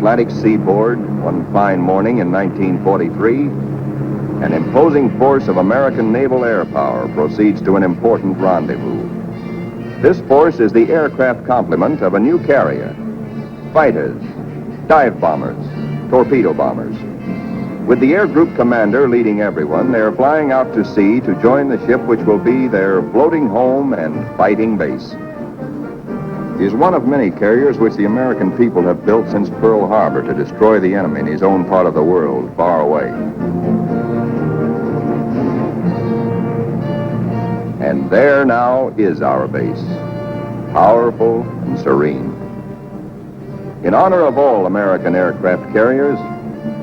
Atlantic seaboard, one fine morning in 1943, an imposing force of American naval air power proceeds to an important rendezvous. This force is the aircraft complement of a new carrier. Fighters, dive bombers, torpedo bombers. With the air group commander leading everyone, they're flying out to sea to join the ship which will be their floating home and fighting base. He is one of many carriers which the American people have built since Pearl Harbor to destroy the enemy in his own part of the world, far away. And there now is our base, powerful and serene. In honor of all American aircraft carriers,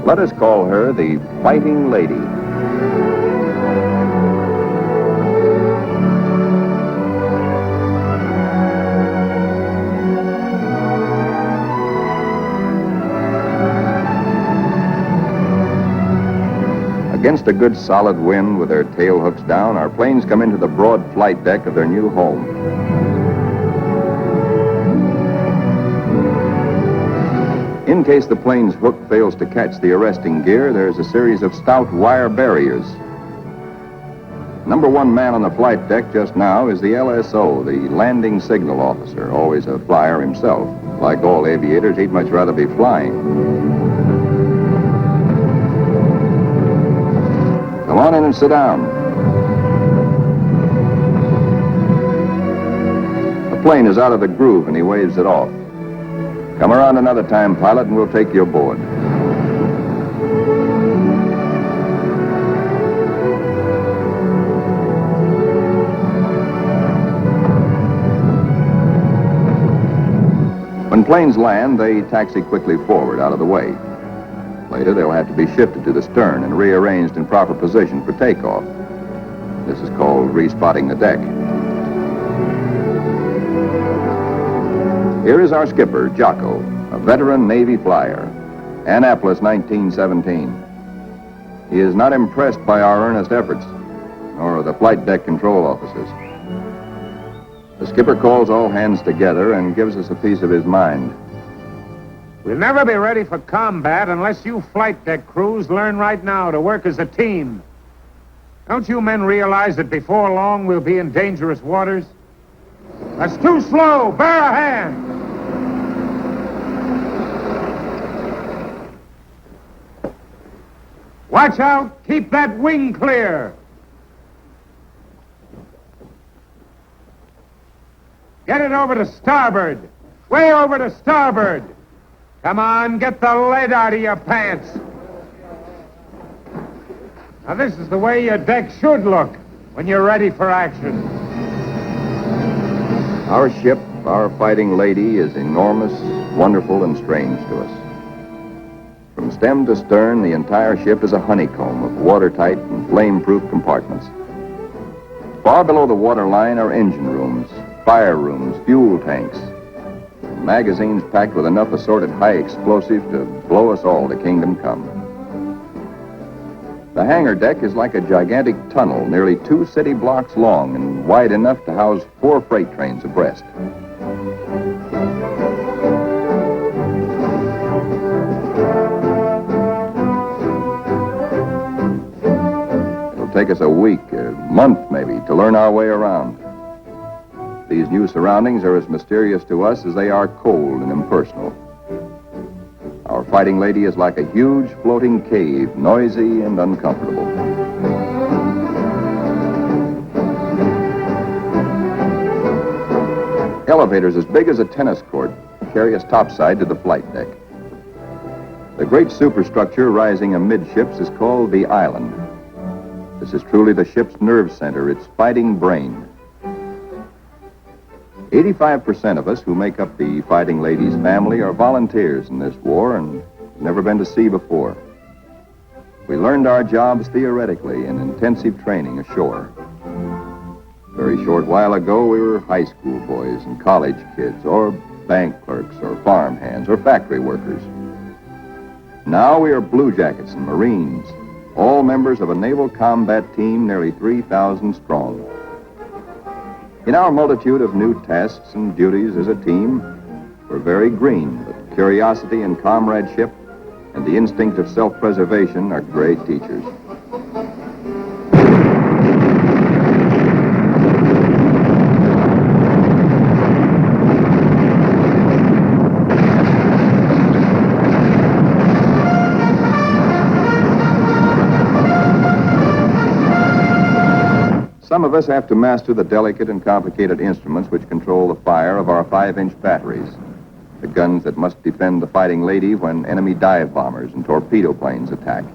let us call her the Fighting Lady. Against a good solid wind with their tail hooks down, our planes come into the broad flight deck of their new home. In case the plane's hook fails to catch the arresting gear, there's a series of stout wire barriers. Number one man on the flight deck just now is the LSO, the landing signal officer, always a flyer himself. Like all aviators, he'd much rather be flying. Come on in and sit down. The plane is out of the groove and he waves it off. Come around another time, pilot, and we'll take you aboard. When planes land, they taxi quickly forward, out of the way. Later, they'll have to be shifted to the stern and rearranged in proper position for takeoff. This is called respotting the deck. Here is our skipper, Jocko, a veteran Navy flyer. Annapolis, 1917. He is not impressed by our earnest efforts, nor the flight deck control officers. The skipper calls all hands together and gives us a piece of his mind. We'll never be ready for combat unless you flight deck crews learn right now to work as a team. Don't you men realize that before long we'll be in dangerous waters? That's too slow. Bear a hand. Watch out. Keep that wing clear. Get it over to starboard. Way over to starboard. Come on, get the lead out of your pants. Now, this is the way your deck should look when you're ready for action. Our ship, our Fighting Lady, is enormous, wonderful, and strange to us. From stem to stern, the entire ship is a honeycomb of watertight and flame-proof compartments. Far below the waterline are engine rooms, fire rooms, fuel tanks, and magazines packed with enough assorted high explosives to blow us all to kingdom come. The hangar deck is like a gigantic tunnel, nearly 2 city blocks long and wide enough to house 4 freight trains abreast. It'll take us a week, a month maybe, to learn our way around. These new surroundings are as mysterious to us as they are cold and impersonal. Our Fighting Lady is like a huge floating cave, noisy and uncomfortable. Elevators as big as a tennis court carry us topside to the flight deck. The great superstructure rising amidships is called the island. This is truly the ship's nerve center, its fighting brain. 85% of us who make up the Fighting Lady's family are volunteers in this war and have never been to sea before. We learned our jobs theoretically in intensive training ashore. A very short while ago, we were high school boys and college kids, or bank clerks, or farm hands, or factory workers. Now we are blue jackets and Marines, all members of a naval combat team nearly 3,000 strong. In our multitude of new tasks and duties as a team, we're very green, but curiosity and comradeship, and the instinct of self-preservation are great teachers. Some of us have to master the delicate and complicated instruments which control the fire of our 5-inch batteries, the guns that must defend the fighting lady when enemy dive bombers and torpedo planes attack.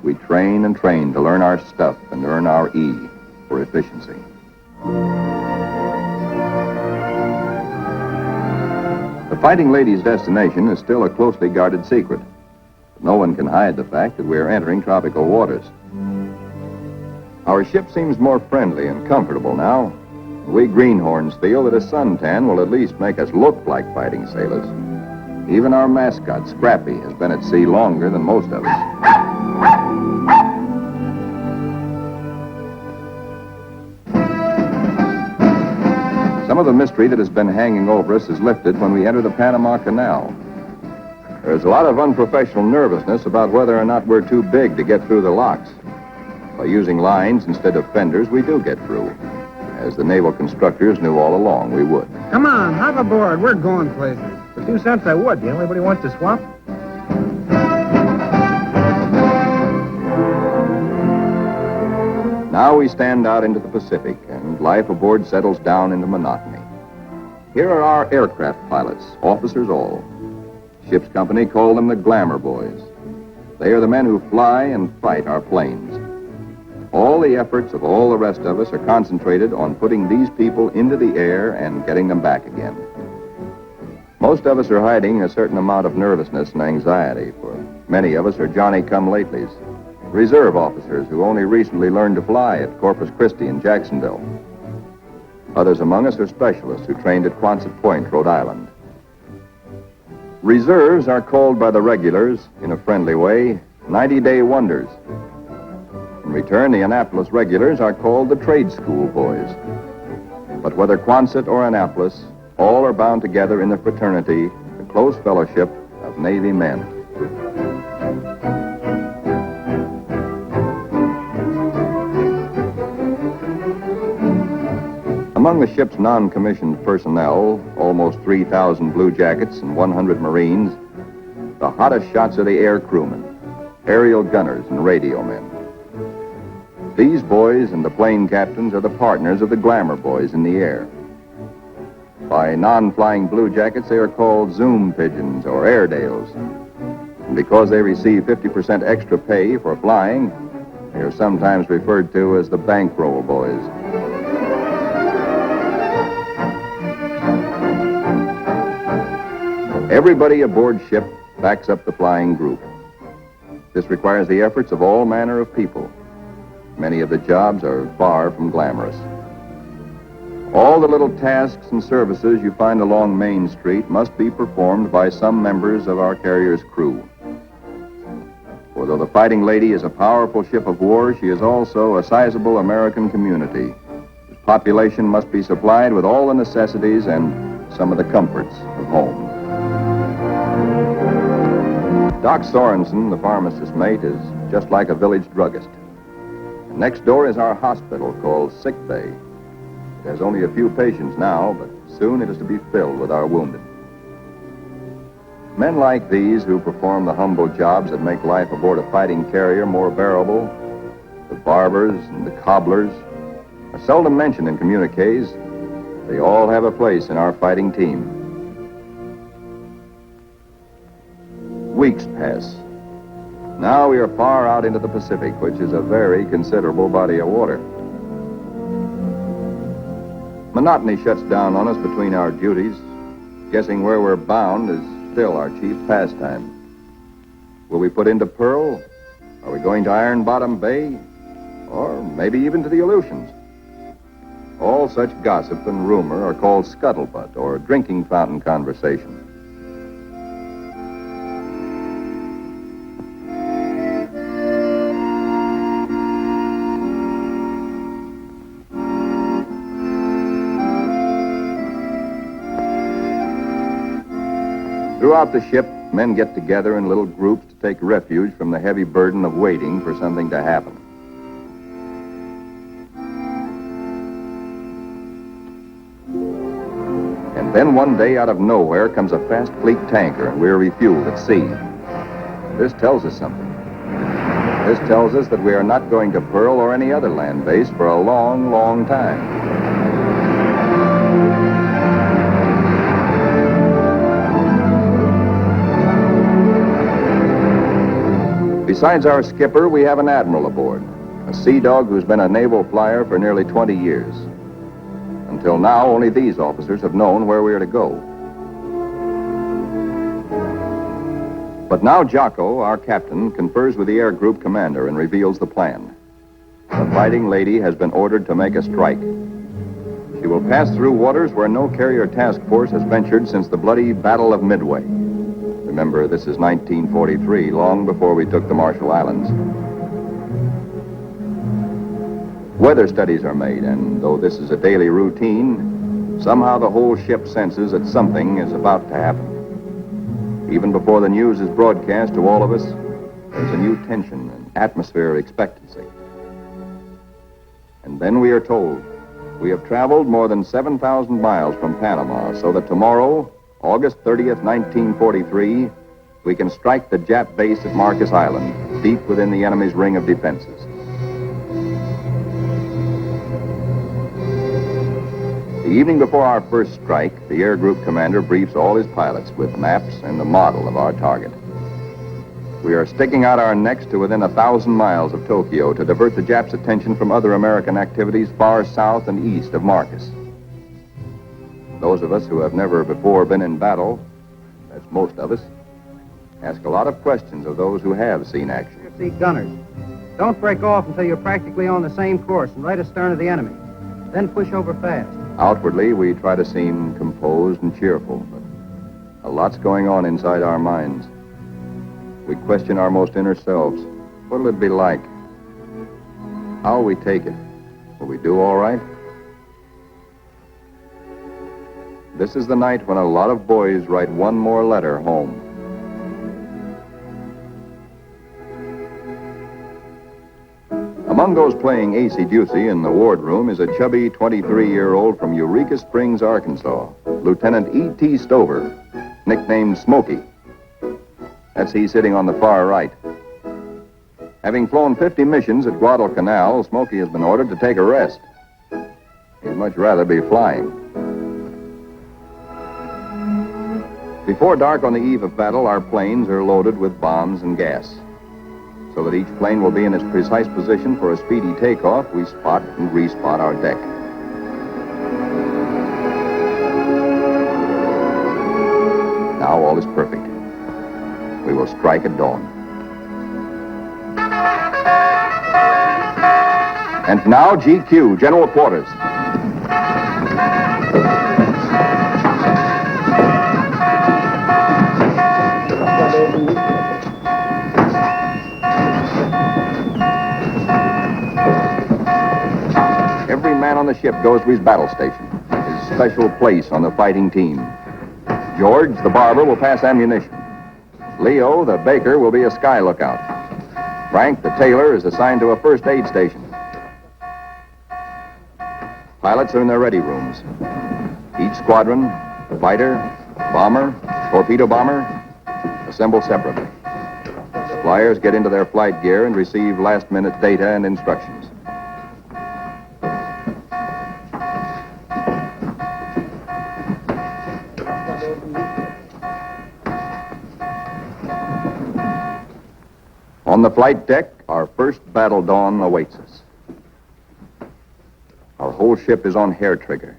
We train and train to learn our stuff and earn our E for efficiency. The Fighting Lady's destination is still a closely guarded secret. No one can hide the fact that we are entering tropical waters. Our ship seems more friendly and comfortable now. We greenhorns feel that a suntan will at least make us look like fighting sailors. Even our mascot, Scrappy, has been at sea longer than most of us. Some of the mystery that has been hanging over us is lifted when we enter the Panama Canal. There's a lot of unprofessional nervousness about whether or not we're too big to get through the locks. By using lines instead of fenders, we do get through, as the naval constructors knew all along we would. Come on, hop aboard. We're going places. For 2 cents, I would. Do anybody want to swap? Now we stand out into the Pacific, and life aboard settles down into monotony. Here are our aircraft pilots, officers all. Ship's company call them the glamour boys. They are the men who fly and fight our planes. All the efforts of all the rest of us are concentrated on putting these people into the air and getting them back again. Most of us are hiding a certain amount of nervousness and anxiety, for many of us are Johnny-come-latelys. Reserve officers who only recently learned to fly at Corpus Christi and Jacksonville. Others among us are specialists who trained at Quonset Point, Rhode Island. Reserves are called by the regulars, in a friendly way, 90-day wonders. In return, the Annapolis regulars are called the trade school boys. But whether Quonset or Annapolis, all are bound together in the fraternity, the close fellowship of Navy men. Among the ship's non-commissioned personnel, almost 3,000 blue jackets and 100 Marines, the hottest shots are the air crewmen, aerial gunners, and radio men. These boys and the plane captains are the partners of the glamour boys in the air. By non-flying blue jackets, they are called Zoom pigeons or Airedales. And because they receive 50% extra pay for flying, they are sometimes referred to as the bankroll boys. Everybody aboard ship backs up the flying group. This requires the efforts of all manner of people. Many of the jobs are far from glamorous. All the little tasks and services you find along Main Street must be performed by some members of our carrier's crew. For though the Fighting Lady is a powerful ship of war, she is also a sizable American community, whose population must be supplied with all the necessities and some of the comforts of home. Doc Sorensen, the pharmacist's mate, is just like a village druggist. And next door is our hospital called Sick Bay. It has only a few patients now, but soon it is to be filled with our wounded. Men like these who perform the humble jobs that make life aboard a fighting carrier more bearable, the barbers and the cobblers, are seldom mentioned in communiques. They all have a place in our fighting team. Weeks pass. Now we are far out into the Pacific, which is a very considerable body of water. Monotony shuts down on us between our duties. Guessing where we're bound is still our chief pastime. Will we put into Pearl? Are we going to Iron Bottom Bay? Or maybe even to the Aleutians? All such gossip and rumor are called scuttlebutt or drinking fountain conversation. Throughout the ship, men get together in little groups to take refuge from the heavy burden of waiting for something to happen. And then one day, out of nowhere, comes a fast fleet tanker, and we're refueled at sea. This tells us something. This tells us that we are not going to Pearl or any other land base for a long, long time. Besides our skipper, we have an admiral aboard, a sea dog who's been a naval flyer for nearly 20 years. Until now, only these officers have known where we are to go. But now Jocko, our captain, confers with the air group commander and reveals the plan. The Fighting Lady has been ordered to make a strike. She will pass through waters where no carrier task force has ventured since the bloody Battle of Midway. Remember, this is 1943, long before we took the Marshall Islands. Weather studies are made, and though this is a daily routine, somehow the whole ship senses that something is about to happen. Even before the news is broadcast to all of us, there's a new tension and atmosphere of expectancy. And then we are told we have traveled more than 7,000 miles from Panama, so that tomorrow, August 30th, 1943, we can strike the Jap base at Marcus Island, deep within the enemy's ring of defenses. The evening before our first strike, the air group commander briefs all his pilots with maps and the model of our target. We are sticking out our necks to within 1,000 miles of Tokyo to divert the Japs' attention from other American activities far south and east of Marcus. Those of us who have never before been in battle, that's most of us, ask a lot of questions of those who have seen action. See gunners. Don't break off until you're practically on the same course and right astern of the enemy. Then push over fast. Outwardly, we try to seem composed and cheerful, but a lot's going on inside our minds. We question our most inner selves. What'll it be like? How'll we take it? Will we do all right? This is the night when a lot of boys write one more letter home. Among those playing acey-deucey in the wardroom is a chubby 23-year-old from Eureka Springs, Arkansas, Lieutenant E.T. Stover, nicknamed Smokey. That's he sitting on the far right. Having flown 50 missions at Guadalcanal, Smokey has been ordered to take a rest. He'd much rather be flying. Before dark on the eve of battle, our planes are loaded with bombs and gas. So that each plane will be in its precise position for a speedy takeoff, we spot and respot our deck. Now all is perfect. We will strike at dawn. And now GQ, General Quarters. Every man on the ship goes to his battle station, his special place on the fighting team. George, the barber, will pass ammunition. Leo, the baker, will be a sky lookout. Frank, the tailor, is assigned to a first aid station. Pilots are in their ready rooms. Each squadron, fighter, bomber, torpedo bomber, assemble separately. Flyers get into their flight gear and receive last-minute data and instructions. On the flight deck, our first battle dawn awaits us. Our whole ship is on hair trigger.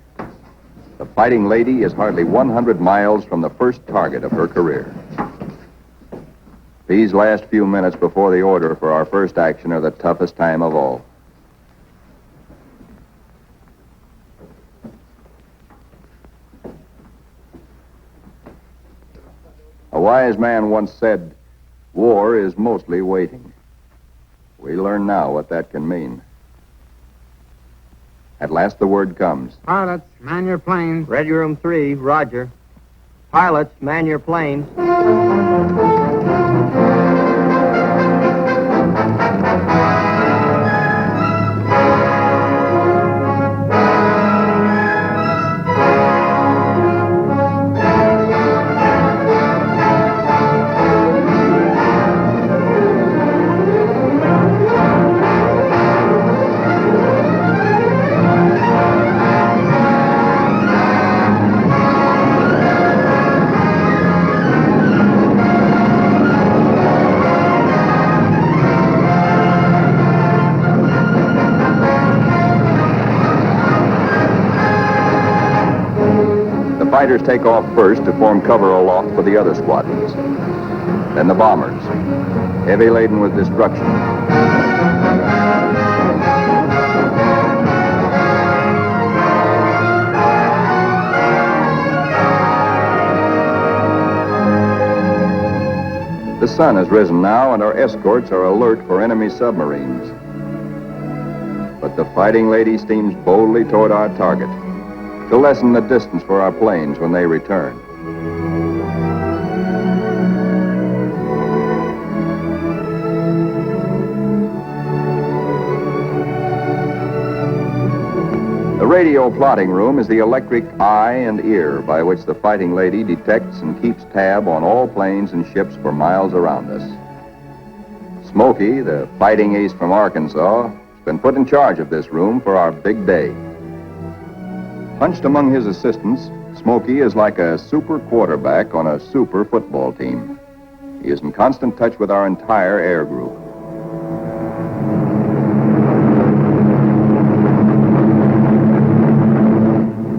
The Fighting Lady is hardly 100 miles from the first target of her career. These last few minutes before the order for our first action are the toughest time of all. A wise man once said, "War is mostly waiting." We learn now what that can mean. At last the word comes. Pilots, man your planes. Ready room 3, roger. Pilots, man your planes. The fighters take off first to form cover aloft for the other squadrons. Then the bombers, heavy laden with destruction. The sun has risen now, and our escorts are alert for enemy submarines. But the Fighting Lady steams boldly toward our target to lessen the distance for our planes when they return. The radio plotting room is the electric eye and ear by which the Fighting Lady detects and keeps tab on all planes and ships for miles around us. Smokey, the fighting ace from Arkansas, has been put in charge of this room for our big day. Hunched among his assistants, Smokey is like a super quarterback on a super football team. He is in constant touch with our entire air group.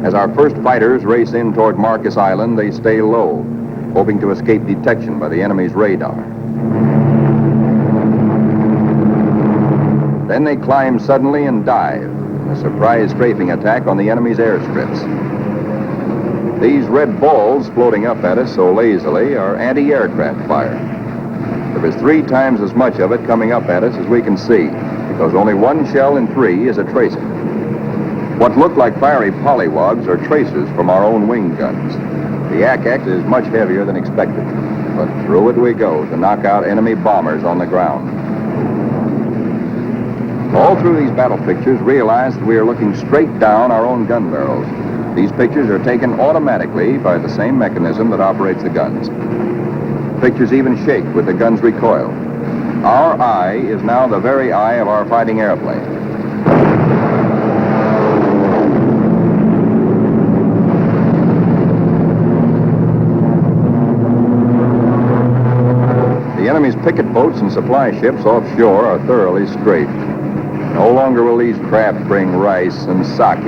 As our first fighters race in toward Marcus Island, they stay low, hoping to escape detection by the enemy's radar. Then they climb suddenly and dive. A surprise strafing attack on the enemy's airstrips. These red balls floating up at us so lazily are anti-aircraft fire. There is 3 times as much of it coming up at us as we can see, because only 1 shell in 3 is a tracer. What look like fiery pollywogs are tracers from our own wing guns. The Ack-Ack is much heavier than expected, but through it we go to knock out enemy bombers on the ground. All through these battle pictures, realize that we are looking straight down our own gun barrels. These pictures are taken automatically by the same mechanism that operates the guns. Pictures even shake with the gun's recoil. Our eye is now the very eye of our fighting airplane. The enemy's picket boats and supply ships offshore are thoroughly strafed. No longer will these craft bring rice and sake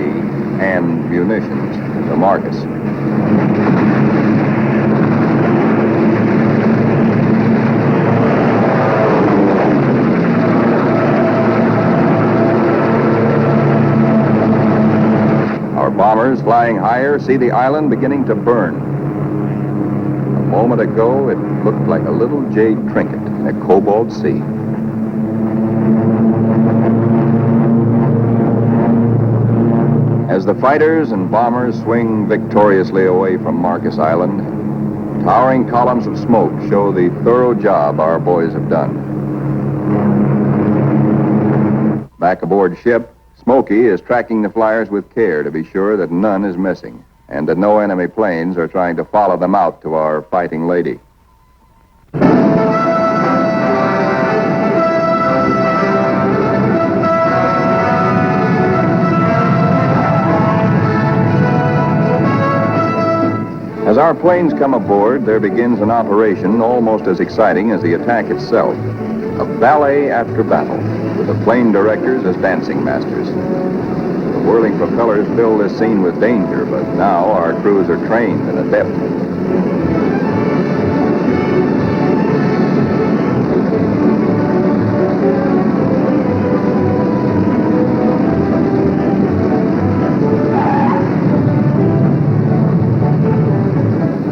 and munitions to Marcus. Our bombers flying higher see the island beginning to burn. A moment ago, it looked like a little jade trinket in a cobalt sea. As the fighters and bombers swing victoriously away from Marcus Island, towering columns of smoke show the thorough job our boys have done. Back aboard ship, Smokey is tracking the flyers with care to be sure that none is missing and that no enemy planes are trying to follow them out to our Fighting Lady. As our planes come aboard, there begins an operation almost as exciting as the attack itself. A ballet after battle, with the plane directors as dancing masters. The whirling propellers fill this scene with danger, but now our crews are trained and adept.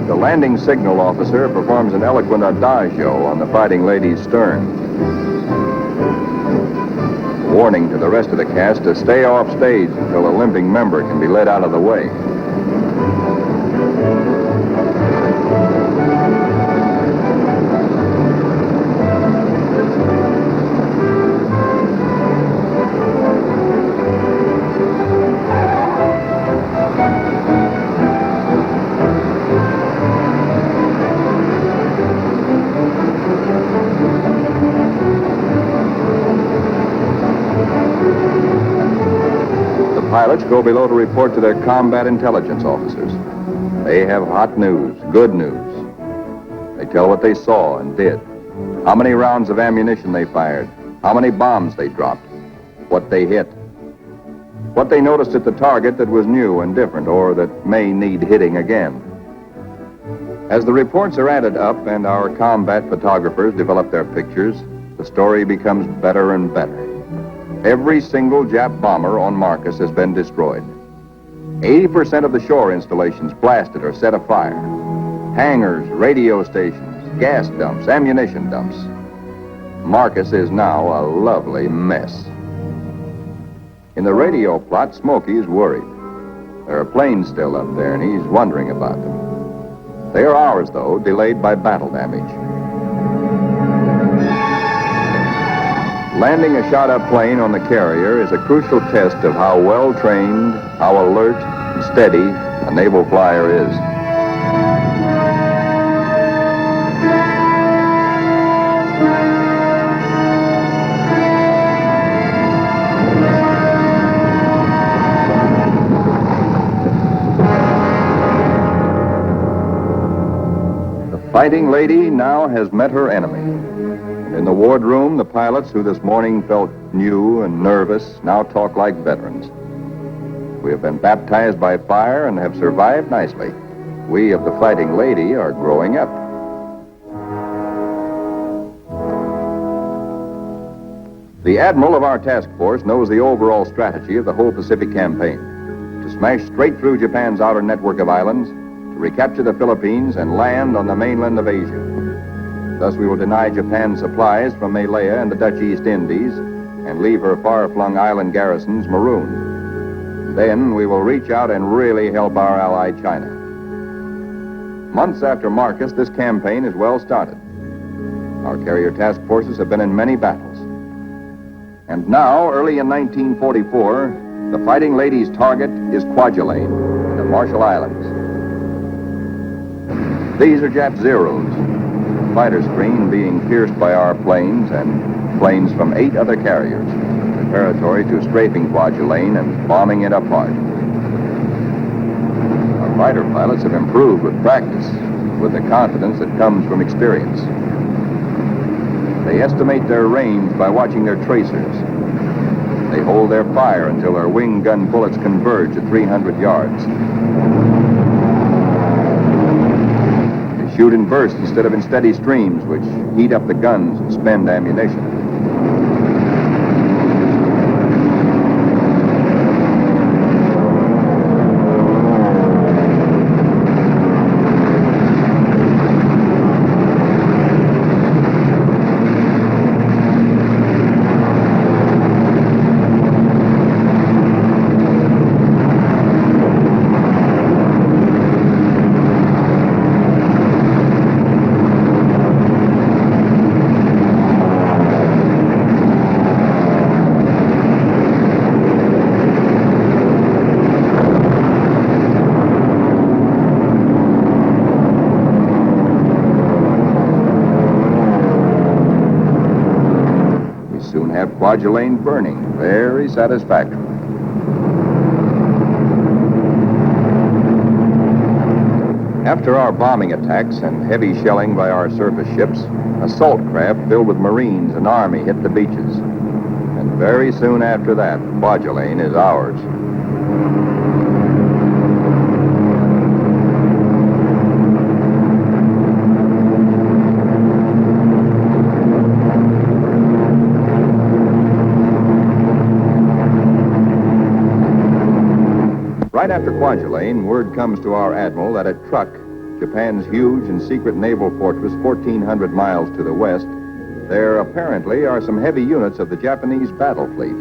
The landing signal officer performs an eloquent adagio on the Fighting Lady's stern. A warning to the rest of the cast to stay off stage until a limping member can be led out of the way. pilots go below to report to their combat intelligence officers. They have hot news, good news. They tell what they saw and did, how many rounds of ammunition they fired, how many bombs they dropped, what they hit, what they noticed at the target that was new and different or that may need hitting again. As the reports are added up and our combat photographers develop their pictures, the story becomes better and better. Every single Jap bomber on Marcus has been destroyed. 80% of the shore installations blasted or set afire. Hangars, radio stations, gas dumps, ammunition dumps. Marcus is now a lovely mess. In the radio plot, Smokey's worried. There are planes still up there, and he's wondering about them. They are ours, though, delayed by battle damage. Landing a shot-up plane on the carrier is a crucial test of how well-trained, how alert and steady a naval flyer is. The Fighting Lady now has met her enemy. In the wardroom, the pilots who this morning felt new and nervous now talk like veterans. We have been baptized by fire and have survived nicely. We of the Fighting Lady are growing up. The admiral of our task force knows the overall strategy of the whole Pacific campaign. To smash straight through Japan's outer network of islands, to recapture the Philippines and land on the mainland of Asia. Thus, we will deny Japan supplies from Malaya and the Dutch East Indies and leave her far-flung island garrisons marooned. Then we will reach out and really help our ally China. Months after Marcus, this campaign is well started. Our carrier task forces have been in many battles. And now, early in 1944, the Fighting Lady's target is Kwajalein, the Marshall Islands. These are Jap Zeros. Fighter screen being pierced by our planes and planes from 8 other carriers, preparatory to strafing Kwajalein and bombing it apart. Our fighter pilots have improved with practice, with the confidence that comes from experience. They estimate their range by watching their tracers. They hold their fire until their wing gun bullets converge at 300 yards. Shoot in bursts instead of in steady streams, which heat up the guns and spend ammunition. Kwajalein burning, very satisfactory. After our bombing attacks and heavy shelling by our surface ships, assault craft filled with Marines and Army hit the beaches. And very soon after that, Kwajalein is ours. Right after Kwajalein, word comes to our admiral that at Truk, Japan's huge and secret naval fortress 1,400 miles to the west, there apparently are some heavy units of the Japanese battle fleet.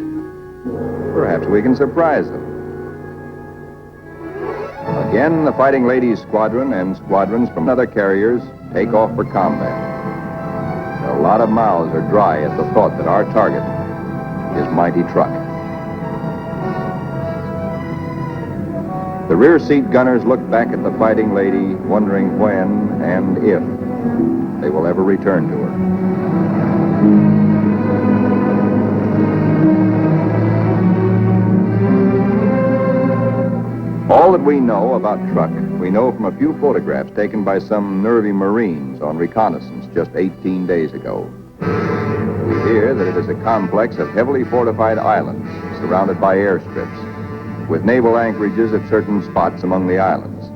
Perhaps we can surprise them. Again, the Fighting Lady's squadron and squadrons from other carriers take off for combat. A lot of mouths are dry at the thought that our target is mighty Truk. The rear seat gunners look back at the Fighting Lady, wondering when and if they will ever return to her. we know about Truck, we know from a few photographs taken by some nervy Marines on reconnaissance just 18 days ago. We hear that it is a complex of heavily fortified islands surrounded by airstrips, with naval anchorages at certain spots among the islands.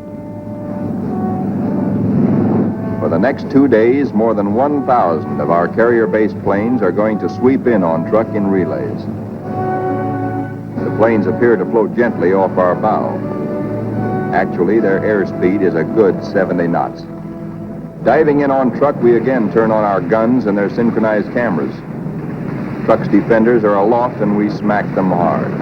For the next 2 days, more than 1,000 of our carrier-based planes are going to sweep in on Truck in relays. The planes appear to float gently off our bow. Actually, their airspeed is a good 70 knots. Diving in on Truck, we again turn on our guns and their synchronized cameras. Truck's defenders are aloft and we smack them hard.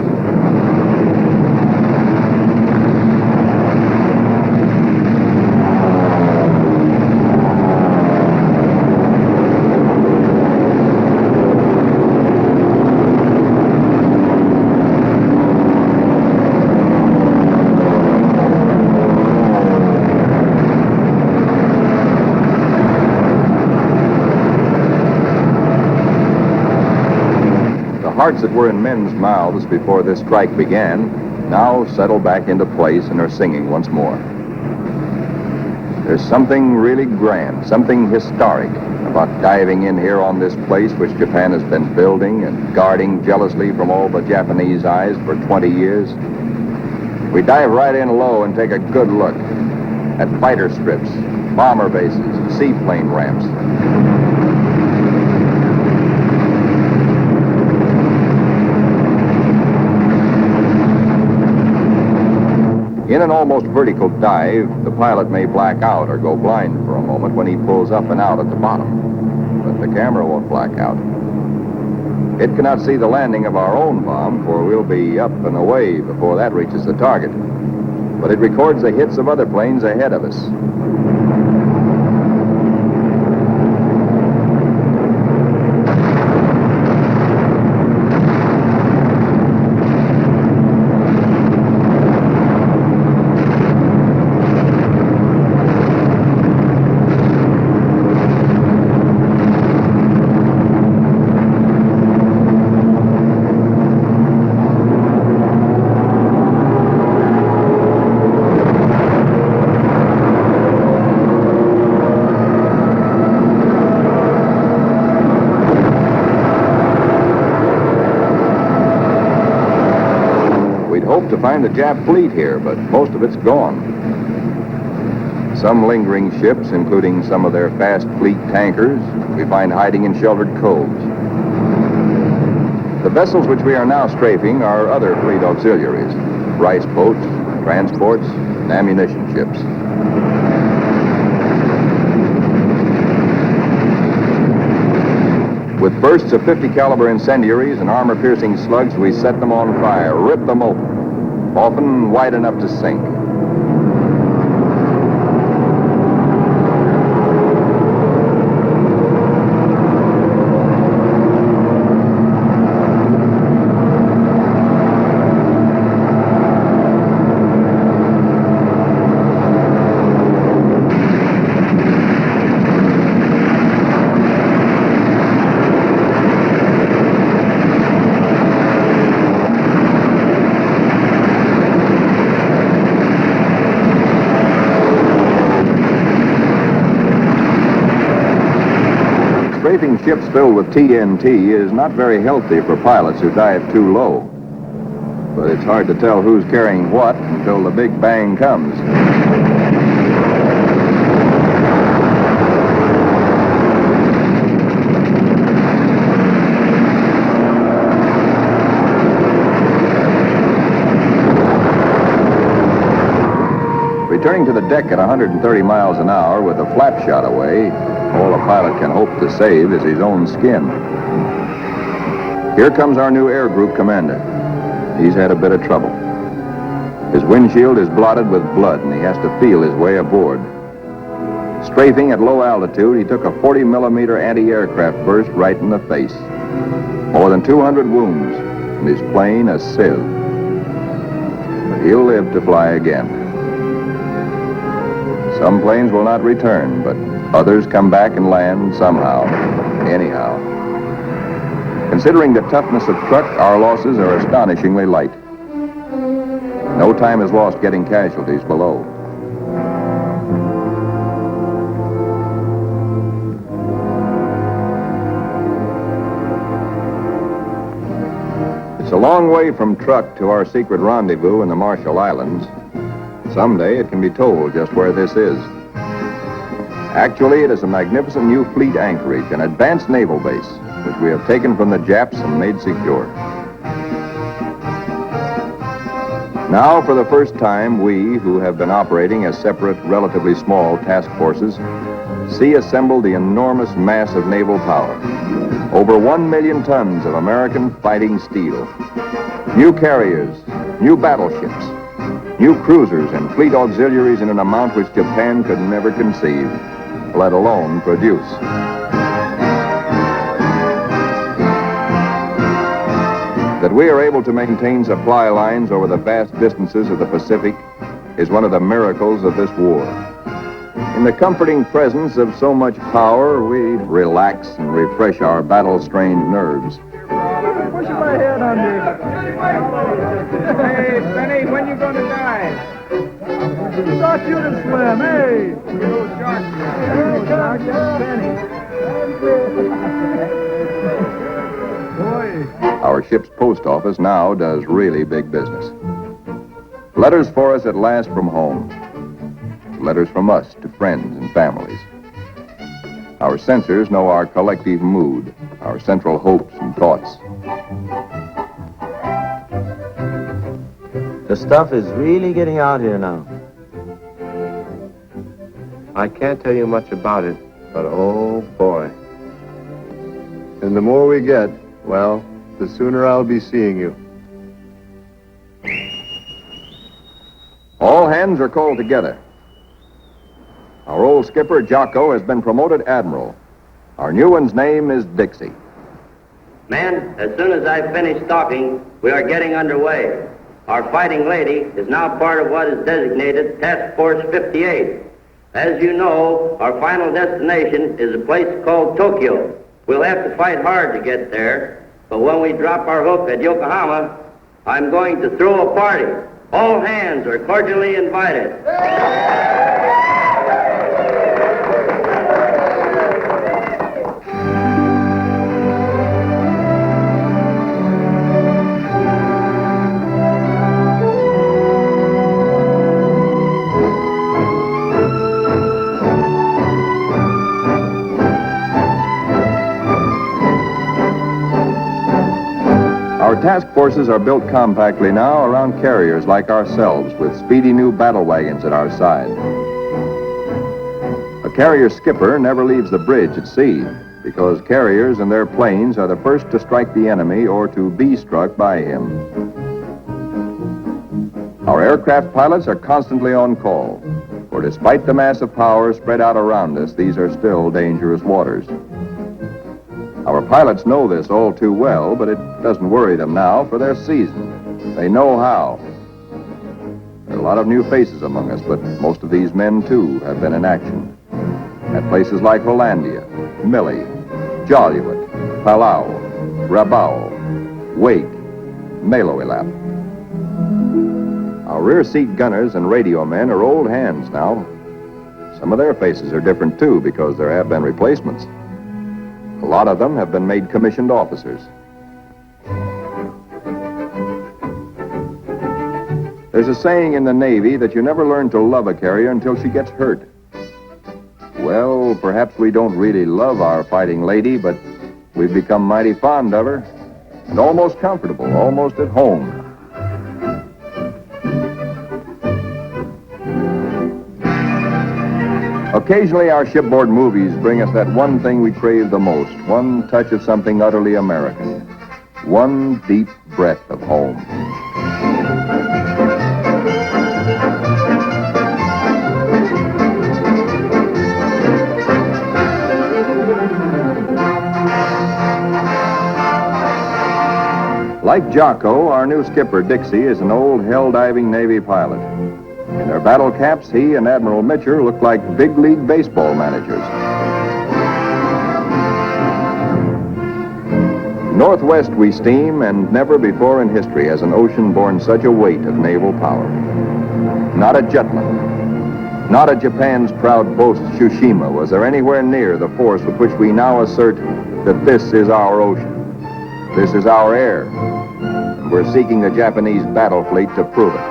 Hearts that were in men's mouths before this strike began now settle back into place and are singing once more. There's something really grand, something historic about diving in here on this place which Japan has been building and guarding jealously from all but Japanese eyes for 20 years. We dive right in low and take a good look at fighter strips, bomber bases, seaplane ramps. In an almost vertical dive, the pilot may black out or go blind for a moment when he pulls up and out at the bottom. But the camera won't black out. It cannot see the landing of our own bomb, for we'll be up and away before that reaches the target. But it records the hits of other planes ahead of us. Hope to find the Jap fleet here, but most of it's gone. Some lingering ships, including some of their fast fleet tankers, we find hiding in sheltered coves. The vessels which we are now strafing are other fleet auxiliaries, rice boats, transports, and ammunition ships. With bursts of 50 caliber incendiaries and armor-piercing slugs, we set them on fire, rip them open, often wide enough to sink. Strafing ships filled with TNT is not very healthy for pilots who dive too low. But it's hard to tell who's carrying what until the big bang comes. Returning to the deck at 130 miles an hour with a flap shot away, all a pilot can hope to save is his own skin. Here comes our new air group commander. He's had a bit of trouble. His windshield is blotted with blood, and he has to feel his way aboard. Strafing at low altitude, he took a 40-millimeter anti-aircraft burst right in the face. More than 200 wounds, and his plane a sieve. But he'll live to fly again. Some planes will not return, but others come back and land somehow, anyhow. Considering the toughness of Truck, our losses are astonishingly light. No time is lost getting casualties below. It's a long way from Truk to our secret rendezvous in the Marshall Islands. Someday it can be told just where this is. Actually, it is a magnificent new fleet anchorage, an advanced naval base, which we have taken from the Japs and made secure. Now, for the first time, we, who have been operating as separate, relatively small task forces, see assembled the enormous mass of naval power. Over 1 million tons of American fighting steel. New carriers, new battleships, new cruisers and fleet auxiliaries in an amount which Japan could never conceive, let alone produce. That we are able to maintain supply lines over the vast distances of the Pacific is one of the miracles of this war. In the comforting presence of so much power, we relax and refresh our battle-strained nerves. Pushing my head under. Hey, Benny, when you going to die? Thought you'd have swim, hey! Shark, Benny. Boy. Our ship's post office now does really big business. Letters for us at last from home. Letters from us to friends and families. Our censors know our collective mood, our central hopes and thoughts. The stuff is really getting out here now. I can't tell you much about it, but oh boy. And the more we get, well, the sooner I'll be seeing you. All hands are called together. Our old skipper, Jocko, has been promoted admiral. Our new one's name is Dixie. Men, as soon as I finish talking, we are getting underway. Our fighting lady is now part of what is designated Task Force 58. As you know, our final destination is a place called Tokyo. We'll have to fight hard to get there, but when we drop our hook at Yokohama, I'm going to throw a party. All hands are cordially invited. Our task forces are built compactly now around carriers like ourselves with speedy new battle wagons at our side. A carrier skipper never leaves the bridge at sea because carriers and their planes are the first to strike the enemy or to be struck by him. Our aircraft pilots are constantly on call, for despite the mass of power spread out around us, these are still dangerous waters. Our pilots know this all too well, but it doesn't worry them now, for they're seasoned. They know how. There are a lot of new faces among us, but most of these men, too, have been in action. At places like Hollandia, Mille, Jaluit, Palau, Rabaul, Wake, Maloelap. Our rear seat gunners and radio men are old hands now. Some of their faces are different, too, because there have been replacements. A lot of them have been made commissioned officers. There's a saying in the Navy that you never learn to love a carrier until she gets hurt. Well, perhaps we don't really love our fighting lady, but we've become mighty fond of her and almost comfortable, almost at home. Occasionally, our shipboard movies bring us that one thing we crave the most, one touch of something utterly American, one deep breath of home. Like Jocko, our new skipper, Dixie, is an old hell-diving Navy pilot. In their battle caps, he and Admiral Mitcher look like big league baseball managers. Northwest we steam, and never before in history has an ocean borne such a weight of naval power. Not a Jutland, not a Japan's proud boast Tsushima was there anywhere near the force with which we now assert that this is our ocean. This is our air. And we're seeking the Japanese battle fleet to prove it.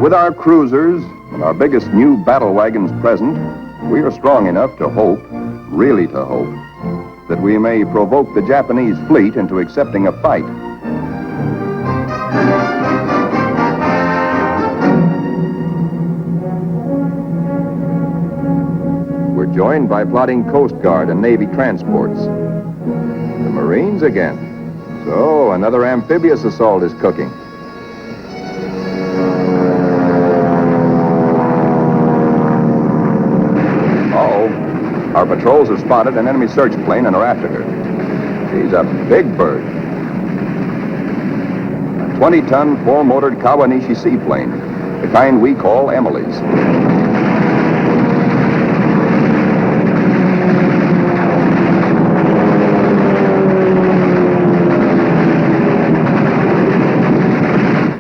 With our cruisers and our biggest new battle wagons present, we are strong enough to hope, really to hope, that we may provoke the Japanese fleet into accepting a fight. We're joined by plotting Coast Guard and Navy transports. The Marines again. So, another amphibious assault is cooking. Our patrols have spotted an enemy search plane and are after her. She's a big bird. A 20-ton, four-motored Kawanishi seaplane, the kind we call Emily's.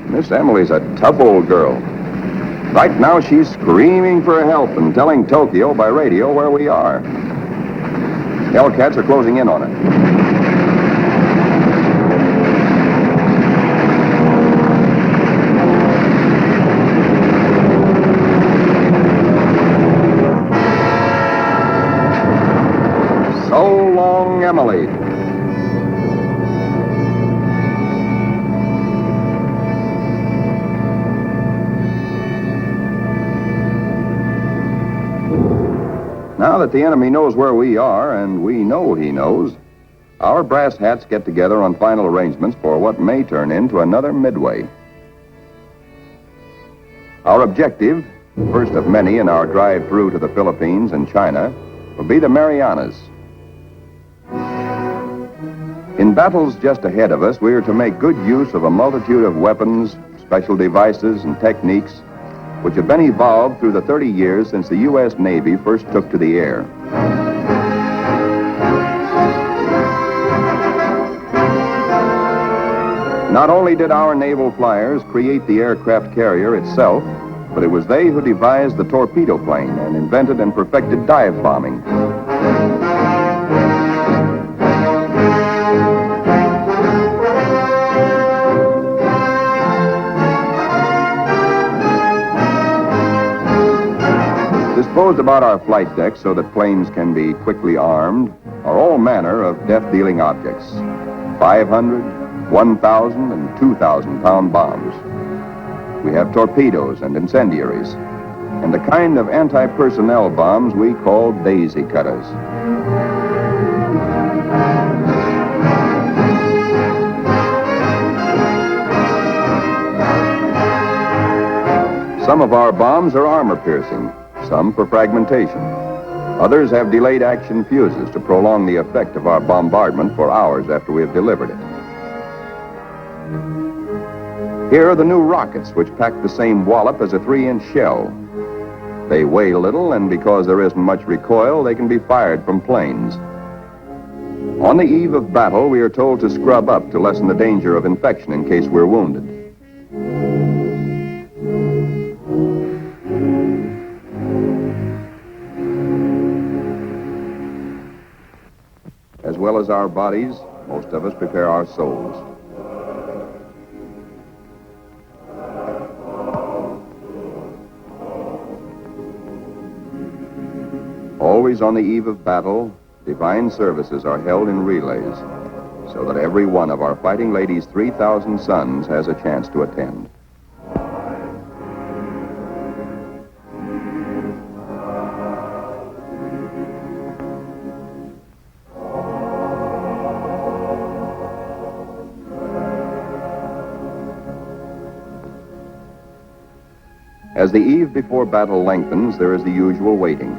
Miss Emily's a tough old girl. Right now, she's screaming for help and telling Tokyo by radio where we are. Hellcats are closing in on it. So long, Emily. Now that the enemy knows where we are, and we know he knows, our brass hats get together on final arrangements for what may turn into another Midway. Our objective, first of many in our drive through to the Philippines and China, will be the Marianas. In battles just ahead of us, we are to make good use of a multitude of weapons, special devices, and techniques which have been evolved through the 30 years since the U.S. Navy first took to the air. Not only did our naval flyers create the aircraft carrier itself, but it was they who devised the torpedo plane and invented and perfected dive bombing. Disposed about our flight decks so that planes can be quickly armed are all manner of death-dealing objects. 500, 1,000, and 2,000-pound bombs. We have torpedoes and incendiaries, and the kind of anti-personnel bombs we call daisy cutters. Some of our bombs are armor-piercing, some for fragmentation. Others have delayed action fuses to prolong the effect of our bombardment for hours after we have delivered it. Here are the new rockets, which pack the same wallop as a 3-inch shell. They weigh little, and because there isn't much recoil, they can be fired from planes. On the eve of battle, we are told to scrub up to lessen the danger of infection in case we're wounded. As well as our bodies, most of us prepare our souls. Always on the eve of battle, divine services are held in relays, so that every one of our fighting ladies' 3,000 sons has a chance to attend. As the eve before battle lengthens, there is the usual waiting.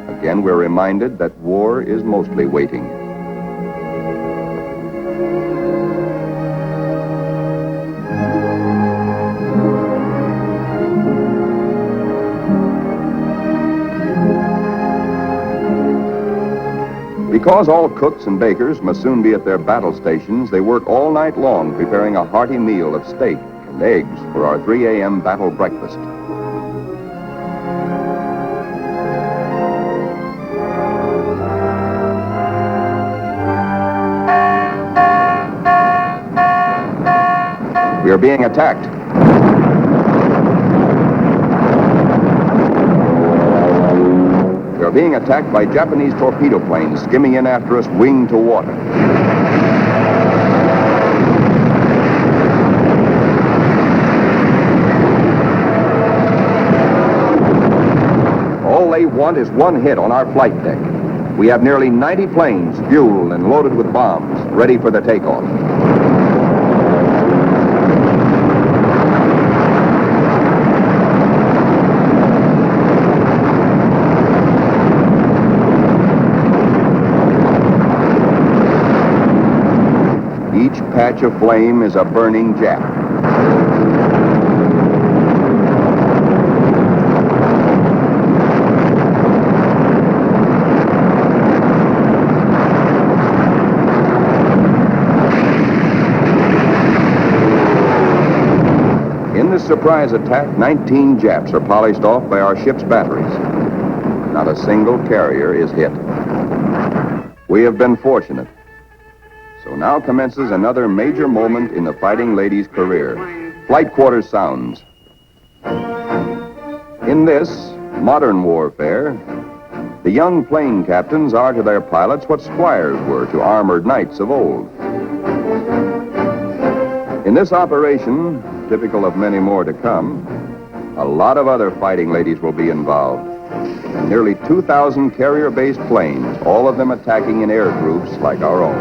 Again, we're reminded that war is mostly waiting. Because all cooks and bakers must soon be at their battle stations, they work all night long preparing a hearty meal of steak and eggs for our 3 a.m. battle breakfast. We are being attacked. We are being attacked by Japanese torpedo planes skimming in after us, wing to water. All they want is one hit on our flight deck. We have nearly 90 planes fueled and loaded with bombs, ready for the takeoff. Each patch of flame is a burning Jap. In this surprise attack, 19 Japs are polished off by our ship's batteries. Not a single carrier is hit. We have been fortunate. So now commences another major moment in the fighting lady's career. Flight quarters sounds. In this modern warfare, the young plane captains are to their pilots what squires were to armored knights of old. In this operation, typical of many more to come, a lot of other fighting ladies will be involved. Nearly 2,000 carrier-based planes, all of them attacking in air groups like our own.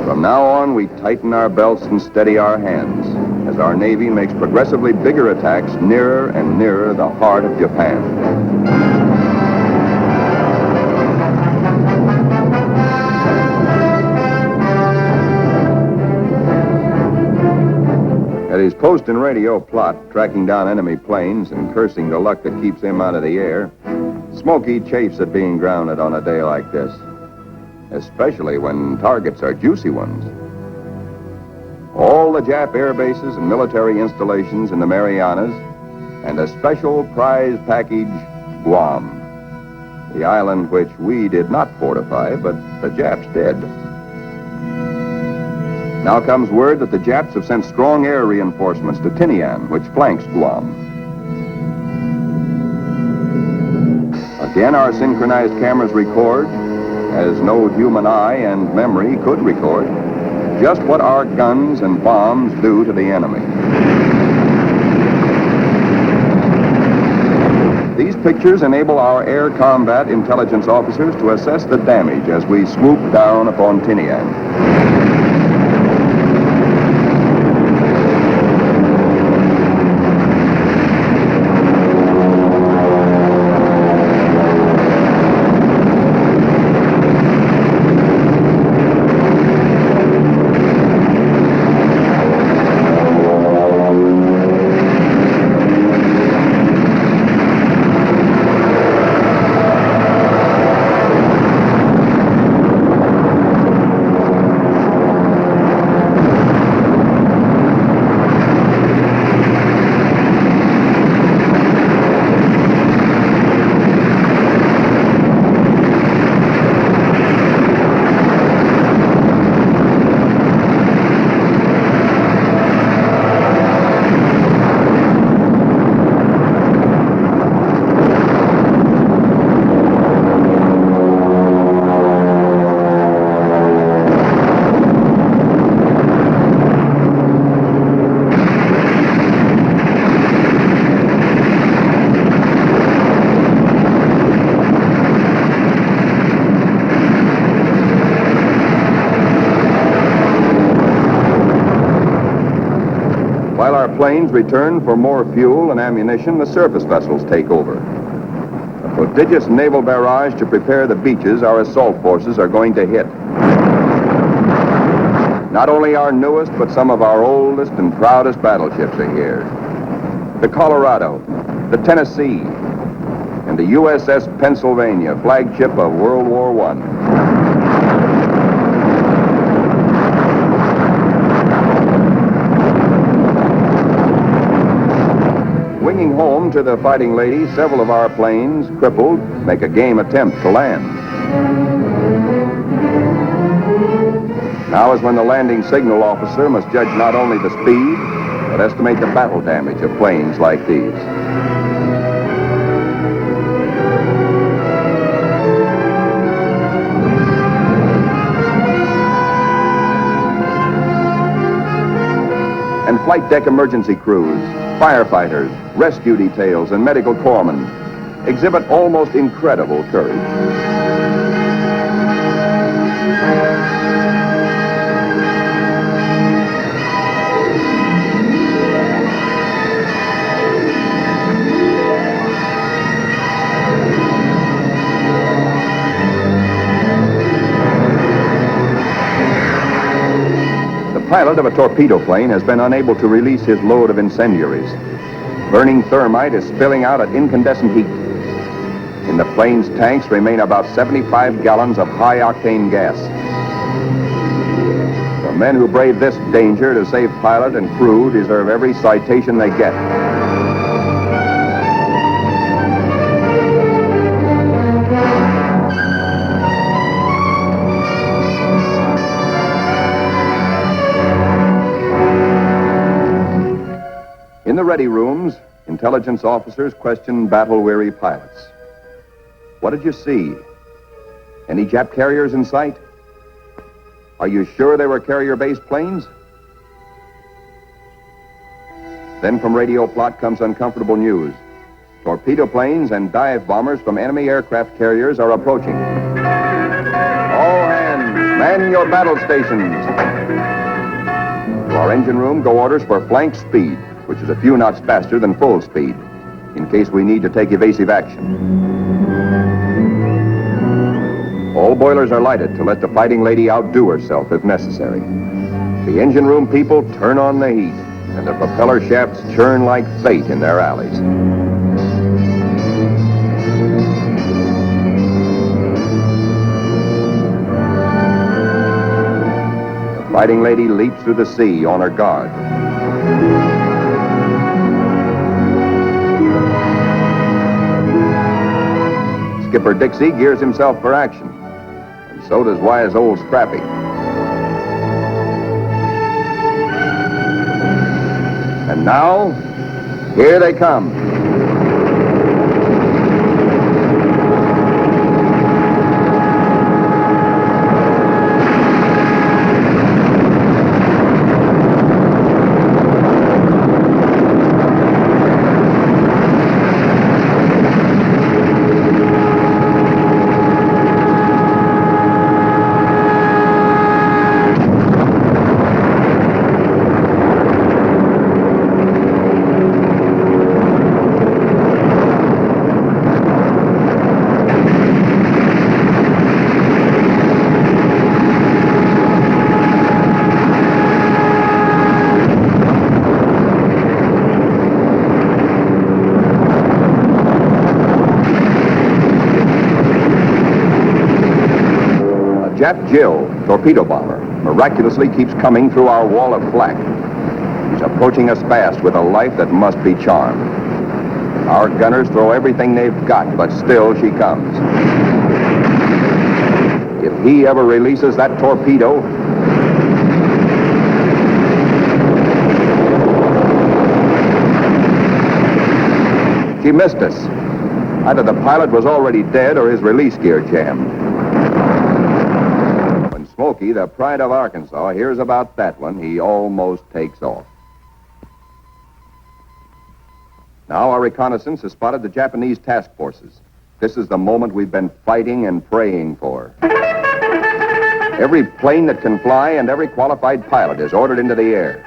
From now on, we tighten our belts and steady our hands as our Navy makes progressively bigger attacks nearer and nearer the heart of Japan. At his post and radio plot, tracking down enemy planes and cursing the luck that keeps him out of the air, Smokey chafes at being grounded on a day like this, especially when targets are juicy ones. All the Jap air bases and military installations in the Marianas, and a special prize package, Guam, the island which we did not fortify, but the Japs did. Now comes word that the Japs have sent strong air reinforcements to Tinian, which flanks Guam. Again, our synchronized cameras record, as no human eye and memory could record, just what our guns and bombs do to the enemy. These pictures enable our air combat intelligence officers to assess the damage as we swoop down upon Tinian. While our planes return for more fuel and ammunition, the surface vessels take over. Prodigious naval barrage to prepare the beaches our assault forces are going to hit. Not only our newest, but some of our oldest and proudest battleships are here. The Colorado, the Tennessee, and the USS Pennsylvania, flagship of World War I. Winging home to the Fighting Lady, several of our planes, crippled, make a game attempt to land. Now is when the landing signal officer must judge not only the speed, but estimate the battle damage of planes like these. And flight deck emergency crews, firefighters, rescue details, and medical corpsmen exhibit almost incredible courage. The pilot of a torpedo plane has been unable to release his load of incendiaries. Burning thermite is spilling out at incandescent heat. In the plane's tanks remain about 75 gallons of high-octane gas. The men who brave this danger to save pilot and crew deserve every citation they get. In the ready rooms, intelligence officers question battle-weary pilots. What did you see? Any Jap carriers in sight? Are you sure they were carrier-based planes? Then from radio plot comes uncomfortable news. Torpedo planes and dive bombers from enemy aircraft carriers are approaching. All hands, man your battle stations. To our engine room go orders for flank speed, which is a few knots faster than full speed, in case we need to take evasive action. All boilers are lighted to let the Fighting Lady outdo herself if necessary. The engine room people turn on the heat, and the propeller shafts churn like fate in their alleys. The Fighting Lady leaps through the sea on her guard. Skipper Dixie gears himself for action, and so does wise old Scrappy. And now, here they come. Jap Jill, torpedo bomber, miraculously keeps coming through our wall of flak. He's approaching us fast with a life that must be charmed. Our gunners throw everything they've got, but still she comes. If he ever releases that torpedo, she missed us. Either the pilot was already dead or his release gear jammed. Smokey, the pride of Arkansas, hears about that one, he almost takes off. Now our reconnaissance has spotted the Japanese task forces. This is the moment we've been fighting and praying for. Every plane that can fly and every qualified pilot is ordered into the air.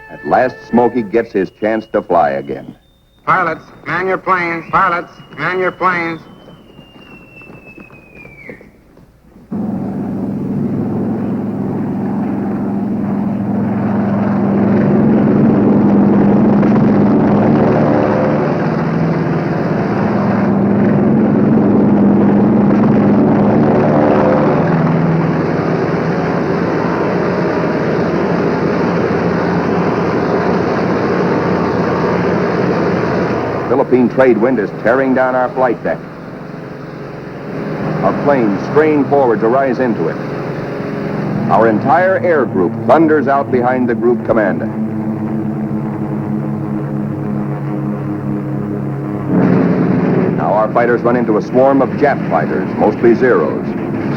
At last, Smokey gets his chance to fly again. Pilots, man your planes. Pilots, man your planes. Philippine trade wind is tearing down our flight deck. Our planes strain forward to rise into it. Our entire air group thunders out behind the group commander. Now our fighters run into a swarm of Jap fighters, mostly Zeros,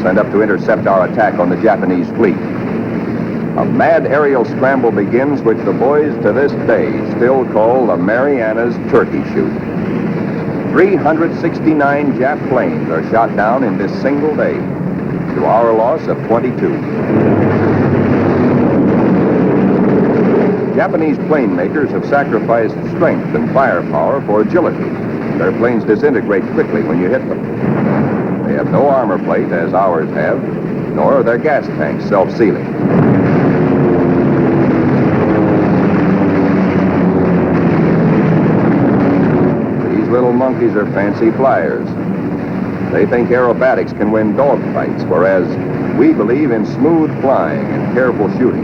sent up to intercept our attack on the Japanese fleet. A mad aerial scramble begins, which the boys to this day still call the Marianas Turkey Shoot. 369 Jap planes are shot down in this single day, to our loss of 22. Japanese plane makers have sacrificed strength and firepower for agility. Their planes disintegrate quickly when you hit them. They have no armor plate, as ours have, nor are their gas tanks self-sealing. Little monkeys are fancy flyers. They think aerobatics can win dogfights, whereas we believe in smooth flying and careful shooting.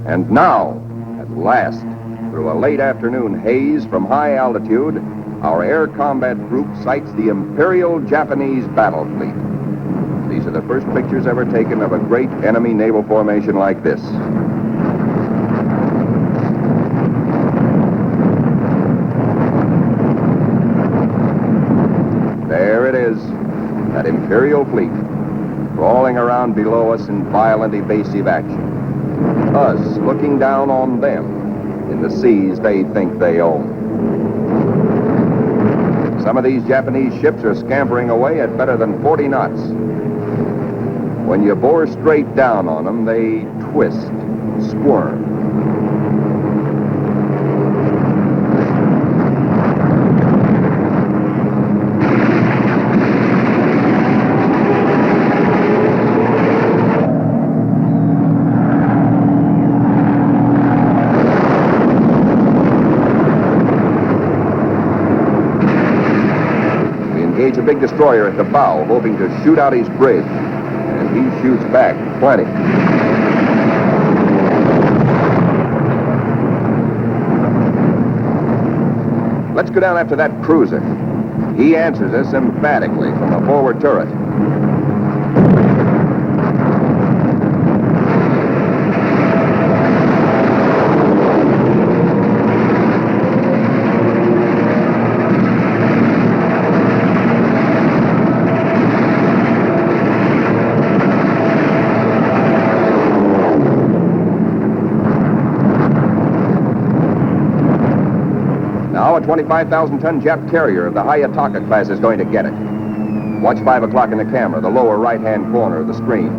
And now, at last, through a late afternoon haze from high altitude, our air combat group sights the Imperial Japanese battle fleet. These are the first pictures ever taken of a great enemy naval formation like this. There it is, that Imperial fleet, crawling around below us in violent evasive action. Us looking down on them in the seas they think they own. Some of these Japanese ships are scampering away at better than 40 knots. When you bore straight down on them, they twist, squirm. A big destroyer at the bow, hoping to shoot out his bridge, and he shoots back plenty. Let's go down after that cruiser. He answers us emphatically from the forward turret. Now a 25,000-ton Jap carrier of the Hayataka class is going to get it. Watch 5 o'clock in the camera, the lower right-hand corner of the screen.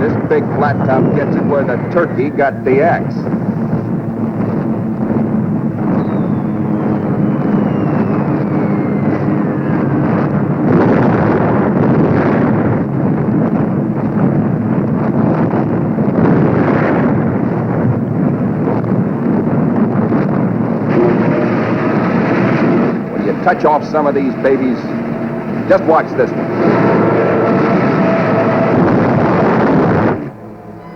This big flat top gets it where the turkey got the axe. touch off some of these babies. Just watch this one.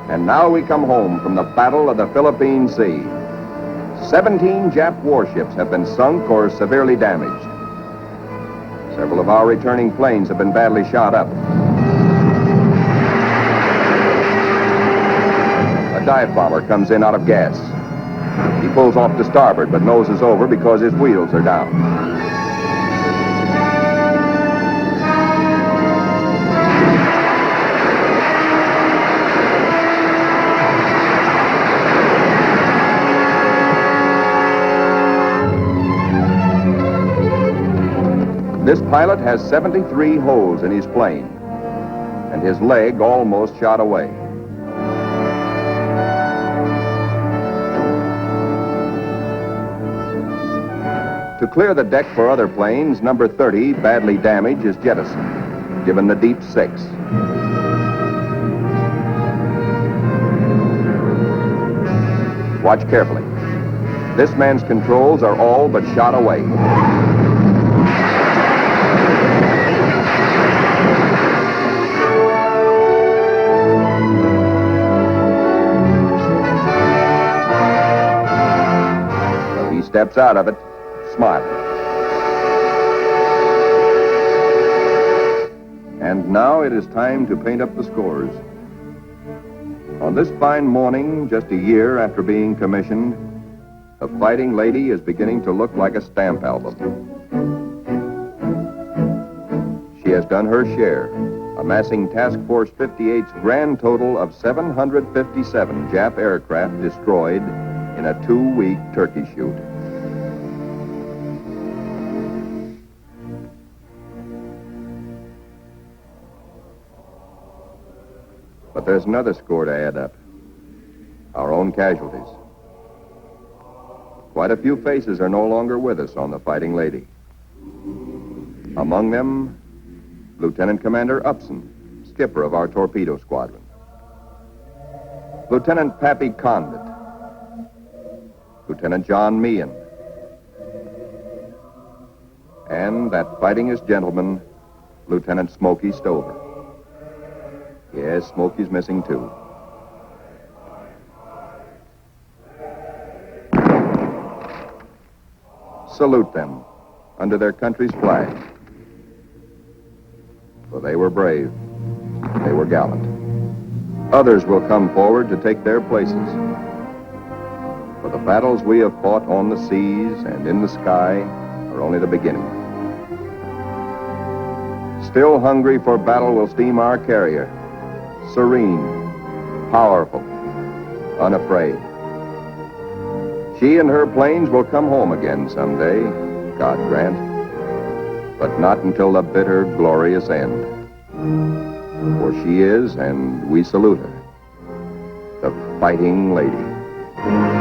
And now we come home from the Battle of the Philippine Sea. 17 Jap warships have been sunk or severely damaged. Several of our returning planes have been badly shot up. A dive bomber comes in out of gas. He pulls off to starboard, but noses over because his wheels are down. This pilot has 73 holes in his plane, and his leg almost shot away. To clear the deck for other planes, number 30, badly damaged, is jettisoned, given the deep 6. Watch carefully. This man's controls are all but shot away. He steps out of it, smiling. And now it is time to paint up the scores. On this fine morning, just a year after being commissioned, the Fighting Lady is beginning to look like a stamp album. She has done her share, amassing Task Force 58's grand total of 757 Jap aircraft destroyed in a 2-week turkey shoot. But there's another score to add up. Our own casualties. Quite a few faces are no longer with us on the Fighting Lady. Among them, Lieutenant Commander Upson, skipper of our torpedo squadron. Lieutenant Pappy Condit. Lieutenant John Meehan. And that fightingest gentleman, Lieutenant Smokey Stover. Yes, Smokey's missing too. Salute them under their country's flag. For they were brave. They were gallant. Others will come forward to take their places. For the battles we have fought on the seas and in the sky are only the beginning. Still hungry for battle will steam our carrier. Serene, powerful, unafraid. She and her planes will come home again someday, God grant, but not until the bitter, glorious end. For she is, and we salute her, the Fighting Lady.